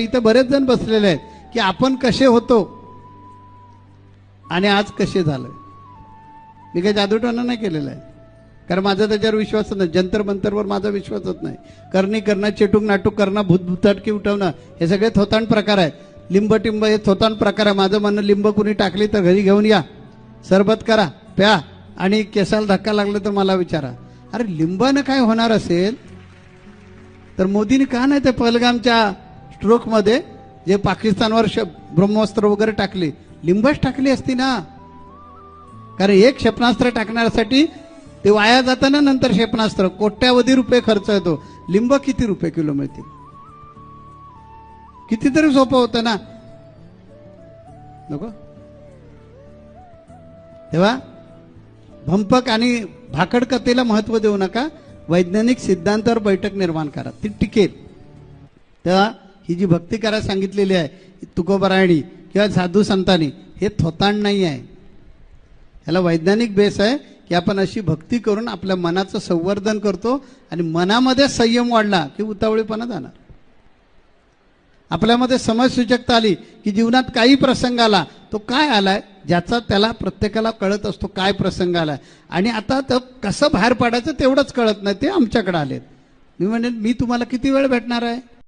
इथे बरेच जण बसलेले आहेत की आपण कसे होतो आणि आज कसे झालं. मी काही जादूटोना नाही केलेला आहे, कारण माझा त्याच्यावर विश्वास नाही. जंतर मंतरवर माझा विश्वासच नाही. करणी करणं, चेटूक नाटूक करणं, भूतभुताटकी उठवणं हे सगळे थोतांड प्रकार आहेत. लिंब टिंब हे थोतांड प्रकार आहे. माझं म्हणणं, लिंब कुणी टाकली तर घरी घेऊन या, सरबत करा, प्या, आणि केसाला धक्का लागला तर मला विचारा. अरे लिंबानं काय होणार असेल तर मोदीने का नाही ते पहलगामच्या स्ट्रोकमध्ये जे पाकिस्तानवर ब्रह्मोस्त्र वगैरे टाकले, लिंबच टाकली असती ना. कारण एक क्षेपणास्त्र टाकण्यासाठी ते वाया जाताना नंतर क्षेपणास्त्र कोट्यावधी रुपये खर्च येतो. लिंब किती रुपये किलो मिळतील? कितीतरी सोपं होतं ना. नको तेव्हा भंपक आणि भाकड कथेला महत्व देऊ नका. वैज्ञानिक सिद्धांतावर बैठक निर्माण करा, ती टिकेल. तेव्हा ही जी भक्ती करायला सांगितलेली आहे तुकोबरायणी किंवा साधू संतांनी, हे थोतांड नाही आहे. याला वैज्ञानिक बेस आहे की आपण अशी भक्ती करून आपल्या मनाचं संवर्धन करतो आणि मनामध्ये संयम वाढला की उतावळीपणा जाणार. आपल्यामध्ये समजसूचकता आली की जीवनात काही प्रसंग आला, तो काय आलाय ज्याचा त्याला प्रत्येकाला कळत असतो काय प्रसंग आलाय, आणि आता तर कसं बाहेर पडायचं तेवढंच कळत नाही, ते आमच्याकडे आलेत. मी म्हणेन मी तुम्हाला किती वेळ भेटणार आहे.